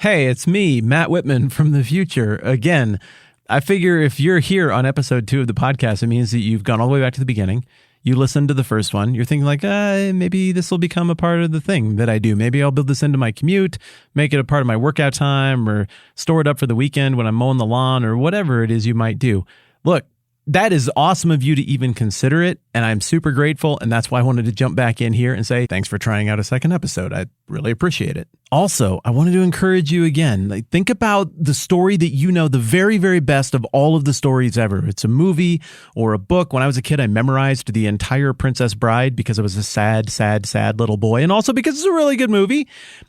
Hey, it's me, Matt Whitman from the future. Again, I figure if you're here on episode 2 of the podcast, it means that you've gone all the way back to the beginning. You listened to the first one. You're thinking like, maybe this will become a part of the thing that I do. Maybe I'll build this into my commute, make it a part of my workout time, or store it up for the weekend when I'm mowing the lawn, or whatever it is you might do. Look, that is awesome of you to even consider it, and I'm super grateful, and that's why I wanted to jump back in here and say thanks for trying out a second episode. I really appreciate it. Also, I wanted to encourage you again, think about the story that you know, the very, very best of all of the stories ever. It's a movie or a book. When I was a kid, I memorized the entire Princess Bride because I was a sad, sad, sad little boy, and also because it's a really good movie,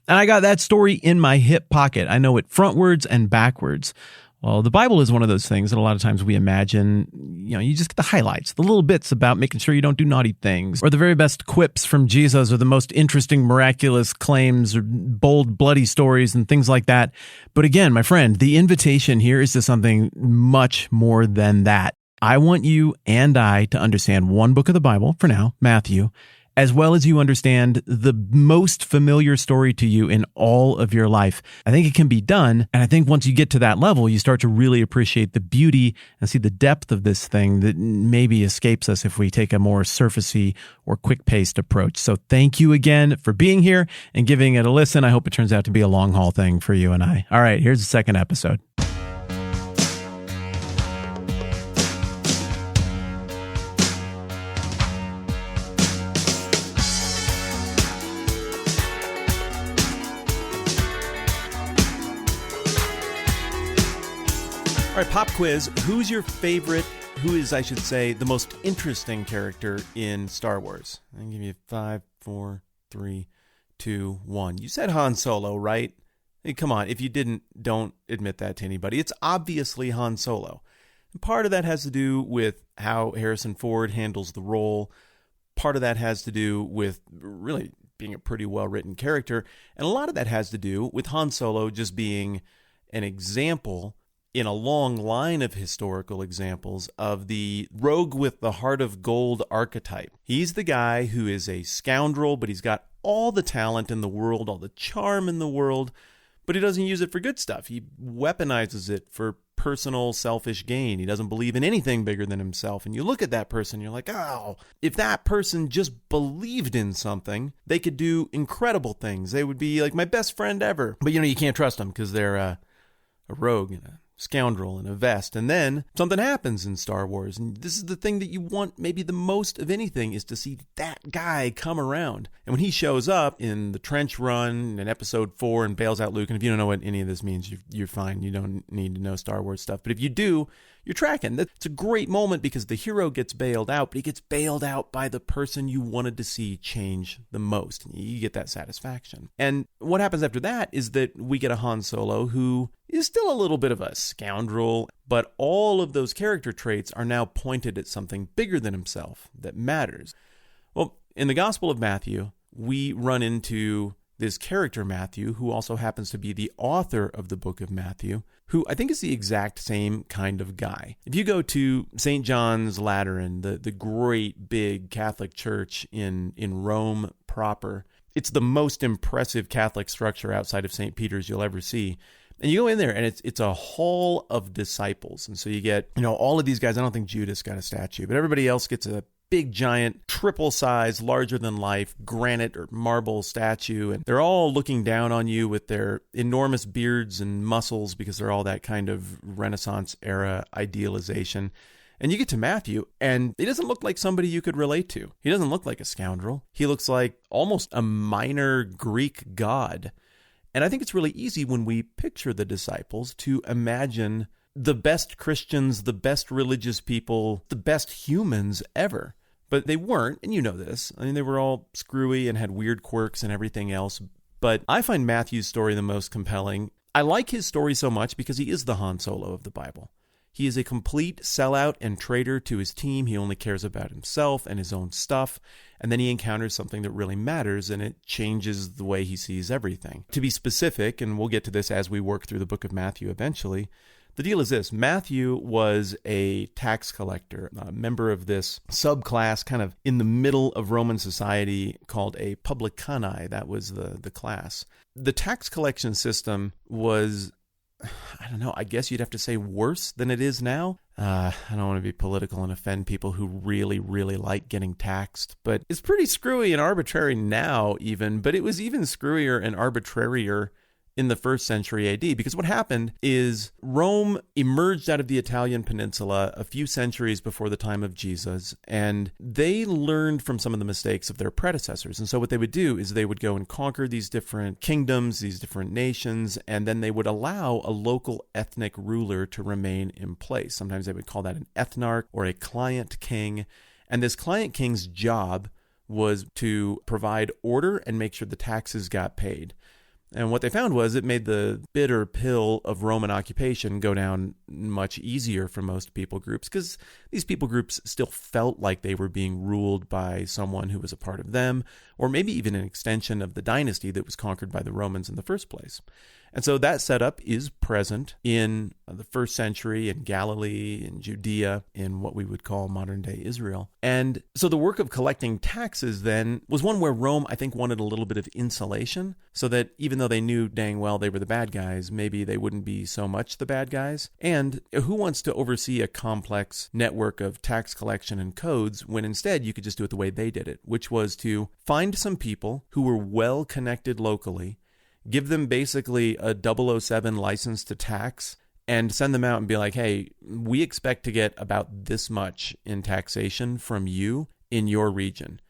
and I got that story in my hip pocket. I know it frontwards and backwards. Well, the Bible is one of those things that a lot of times we imagine, you just get the highlights, the little bits about making sure you don't do naughty things, or the very best quips from Jesus, or the most interesting, miraculous claims, or bold, bloody stories, and things like that. But again, my friend, the invitation here is to something much more than that. I want you and I to understand one book of the Bible, for now, Matthew, as well as you understand the most familiar story to you in all of your life. I think it can be done, and I think once you get to that level, you start to really appreciate the beauty and see the depth of this thing that maybe escapes us if we take a more surfacey or quick-paced approach. So thank you again for being here and giving it a listen. I hope it turns out to be a long-haul thing for you and I. All right, here's the second episode. All right, pop quiz. Who's your favorite, who is, I should say, the most interesting character in Star Wars? I'll give you 5, 4, 3, 2, 1. You said Han Solo, right? Hey, come on. If you didn't, don't admit that to anybody. It's obviously Han Solo. And part of that has to do with how Harrison Ford handles the role. Part of that has to do with really being a pretty well-written character. And a lot of that has to do with Han Solo just being an example in a long line of historical examples of the rogue with the heart of gold archetype. He's the guy who is a scoundrel, but he's got all the talent in the world, all the charm in the world, but he doesn't use it for good stuff. He weaponizes it for personal, selfish gain. He doesn't believe in anything bigger than himself. And you look at that person, you're like, oh, if that person just believed in something, they could do incredible things. They would be like my best friend ever. But you can't trust them because they're a rogue and a scoundrel in a vest. And then something happens in Star Wars, and this is the thing that you want maybe the most of anything, is to see that guy come around. And when he shows up in the trench run in episode 4 and bails out Luke, and if you don't know what any of this means, you're fine. You don't need to know Star Wars stuff. But if you do, you're tracking. That's a great moment because the hero gets bailed out, but he gets bailed out by the person you wanted to see change the most. You get that satisfaction. And what happens after that is that we get a Han Solo who is still a little bit of a scoundrel, but all of those character traits are now pointed at something bigger than himself that matters. Well, in the Gospel of Matthew, we run into this character Matthew, who also happens to be the author of the book of Matthew, who I think is the exact same kind of guy. If you go to St. John's Lateran, the great big Catholic church in Rome proper, it's the most impressive Catholic structure outside of St. Peter's you'll ever see. And you go in there, and it's a hall of disciples. And so you get, all of these guys. I don't think Judas got a statue, but everybody else gets a big, giant, triple-size, larger-than-life granite or marble statue. And they're all looking down on you with their enormous beards and muscles because they're all that kind of Renaissance-era idealization. And you get to Matthew, and he doesn't look like somebody you could relate to. He doesn't look like a scoundrel. He looks like almost a minor Greek god. And I think it's really easy when we picture the disciples to imagine the best Christians, the best religious people, the best humans ever. But they weren't, and you know this. I mean, they were all screwy and had weird quirks and everything else. But I find Matthew's story the most compelling. I like his story so much because he is the Han Solo of the Bible. He is a complete sellout and traitor to his team. He only cares about himself and his own stuff. And then he encounters something that really matters, and it changes the way he sees everything. To be specific, and we'll get to this as we work through the book of Matthew eventually, The deal is this. Matthew was a tax collector, a member of this subclass kind of in the middle of Roman society called a publicani. That was the class. The tax collection system was, I don't know, I guess you'd have to say worse than it is now. I don't want to be political and offend people who really, really like getting taxed, but it's pretty screwy and arbitrary now even, but it was even screwier and arbitrarier in the 1st century AD, because what happened is Rome emerged out of the Italian peninsula a few centuries before the time of Jesus, and they learned from some of the mistakes of their predecessors. And so what they would do is they would go and conquer these different kingdoms, these different nations, and then they would allow a local ethnic ruler to remain in place. Sometimes they would call that an ethnarch or a client king. And this client king's job was to provide order and make sure the taxes got paid. And what they found was it made the bitter pill of Roman occupation go down much easier for most people groups, because these people groups still felt like they were being ruled by someone who was a part of them, or maybe even an extension of the dynasty that was conquered by the Romans in the first place. And so that setup is present in the 1st century in Galilee, in Judea, in what we would call modern-day Israel. And so the work of collecting taxes then was one where Rome, I think, wanted a little bit of insulation, so that even though they knew dang well they were the bad guys, maybe they wouldn't be so much the bad guys. And who wants to oversee a complex network of tax collection and codes when instead you could just do it the way they did it, which was to find some people who were well connected locally, give them basically a 007 license to tax, and send them out and be like, hey, we expect to get about this much in taxation from you in your region.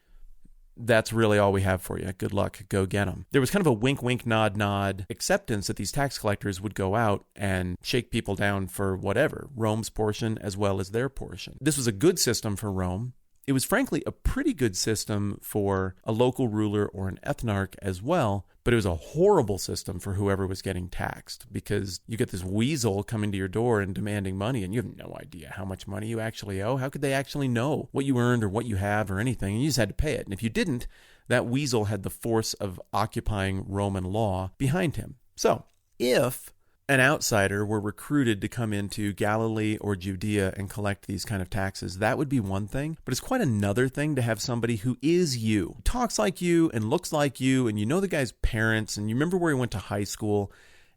That's really all we have for you. Good luck. Go get them. There was kind of a wink, wink, nod, nod acceptance that these tax collectors would go out and shake people down for whatever, Rome's portion as well as their portion. This was a good system for Rome. It was frankly a pretty good system for a local ruler or an ethnarch as well, but it was a horrible system for whoever was getting taxed, because you get this weasel coming to your door and demanding money, and you have no idea how much money you actually owe. How could they actually know what you earned or what you have or anything? And you just had to pay it. And if you didn't, that weasel had the force of occupying Roman law behind him. So if an outsider were recruited to come into Galilee or Judea and collect these kind of taxes, that would be one thing. But it's quite another thing to have somebody who is you, talks like you and looks like you, and you know the guy's parents, and you remember where he went to high school,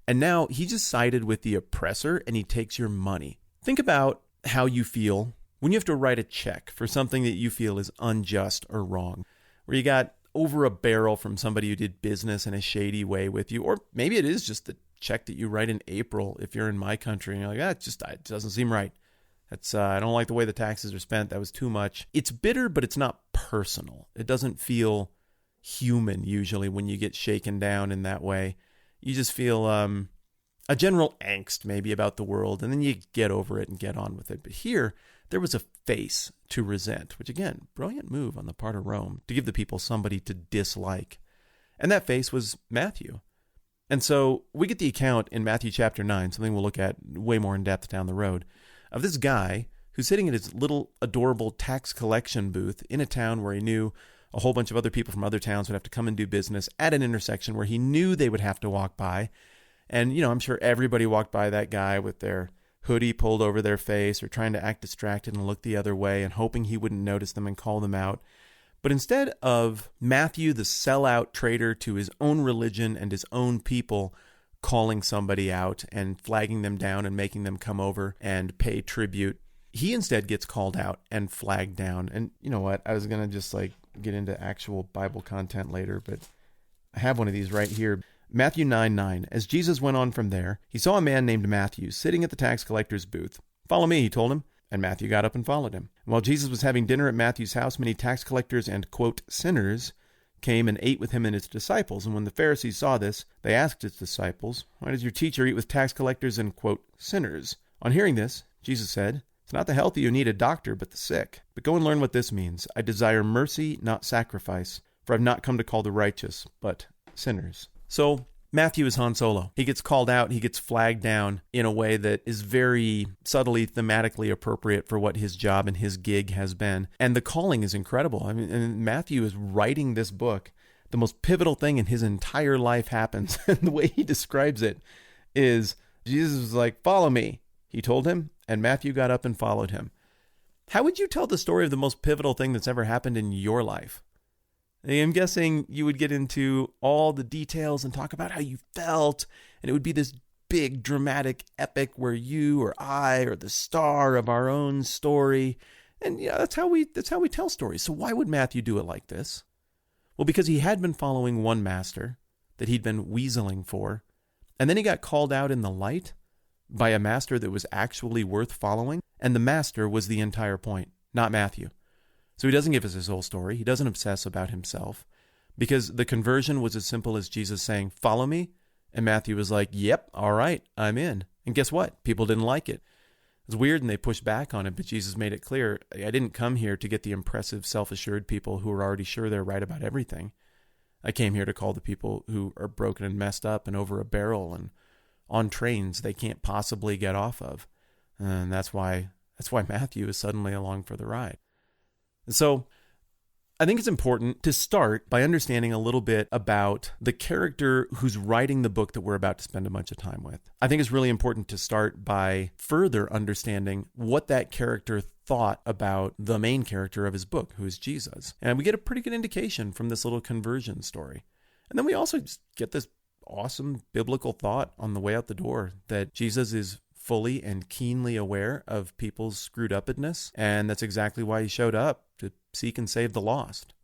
and now he just sided with the oppressor and he takes your money. Think about how you feel when you have to write a check for something that you feel is unjust or wrong, where you got over a barrel from somebody who did business in a shady way with you, or maybe it is just the check that you write in April if you're in my country, and you're like, it doesn't seem right. That's I don't like the way the taxes are spent. That was too much. It's bitter, but it's not personal. It doesn't feel human usually when you get shaken down in that way. You just feel a general angst maybe about the world, and then you get over it and get on with it. But here, there was a face to resent, which again, brilliant move on the part of Rome to give the people somebody to dislike. And that face was Matthew. And so we get the account in Matthew chapter 9, something we'll look at way more in depth down the road, of this guy who's sitting at his little adorable tax collection booth in a town where he knew a whole bunch of other people from other towns would have to come and do business at an intersection where he knew they would have to walk by. And, I'm sure everybody walked by that guy with their hoodie pulled over their face or trying to act distracted and look the other way and hoping he wouldn't notice them and call them out. But instead of Matthew, the sellout traitor to his own religion and his own people, calling somebody out and flagging them down and making them come over and pay tribute, he instead gets called out and flagged down. And you know what? I was going to just get into actual Bible content later, but I have one of these right here. Matthew 9:9. As Jesus went on from there, he saw a man named Matthew sitting at the tax collector's booth. "Follow me," he told him. And Matthew got up and followed him. And while Jesus was having dinner at Matthew's house, many tax collectors and, quote, sinners came and ate with him and his disciples. And when the Pharisees saw this, they asked his disciples, "Why does your teacher eat with tax collectors and, quote, sinners?" On hearing this, Jesus said, "It's not the healthy who need a doctor, but the sick. But go and learn what this means. I desire mercy, not sacrifice, for I've not come to call the righteous, but sinners." So Matthew is Han Solo. He gets called out, he gets flagged down in a way that is very subtly, thematically appropriate for what his job and his gig has been. And the calling is incredible. I mean, and Matthew is writing this book. The most pivotal thing in his entire life happens. And the way he describes it is Jesus was like, "Follow me." He told him, and Matthew got up and followed him. How would you tell the story of the most pivotal thing that's ever happened in your life? I'm guessing you would get into all the details and talk about how you felt, and it would be this big, dramatic epic where you or I are the star of our own story. And that's how we tell stories. So why would Matthew do it like this? Well, because he had been following one master that he'd been weaseling for, and then he got called out in the light by a master that was actually worth following, and the master was the entire point, not Matthew. So he doesn't give us his whole story. He doesn't obsess about himself, because the conversion was as simple as Jesus saying, "Follow me," and Matthew was like, "Yep, all right, I'm in." And guess what? People didn't like it. It's weird, and they pushed back on it, but Jesus made it clear, I didn't come here to get the impressive, self-assured people who are already sure they're right about everything. I came here to call the people who are broken and messed up and over a barrel and on trains they can't possibly get off of. And that's why Matthew is suddenly along for the ride. So I think it's important to start by understanding a little bit about the character who's writing the book that we're about to spend a bunch of time with. I think it's really important to start by further understanding what that character thought about the main character of his book, who is Jesus. And we get a pretty good indication from this little conversion story. And then we also just get this awesome biblical thought on the way out the door that Jesus is fully and keenly aware of people's screwed upness, and that's exactly why he showed up, to seek and save the lost.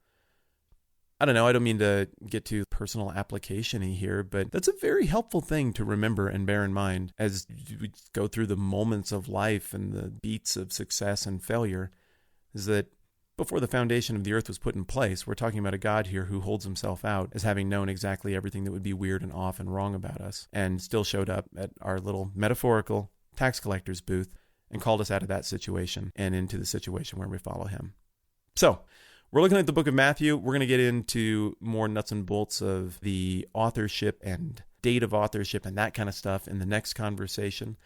I don't know, I don't mean to get too personal application-y here, but that's a very helpful thing to remember and bear in mind as we go through the moments of life and the beats of success and failure, is that before the foundation of the earth was put in place, we're talking about a God here who holds himself out as having known exactly everything that would be weird and off and wrong about us, and still showed up at our little metaphorical tax collector's booth and called us out of that situation and into the situation where we follow him. So, we're looking at the book of Matthew. We're going to get into more nuts and bolts of the authorship and date of authorship and that kind of stuff in the next conversation.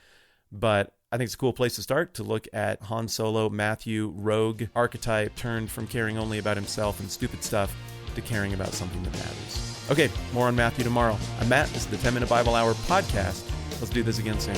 But I think it's a cool place to start, to look at Han Solo, Matthew, rogue archetype, turned from caring only about himself and stupid stuff to caring about something that matters. Okay, more on Matthew tomorrow. I'm Matt. This is the 10-Minute Bible Hour podcast. Let's do this again soon.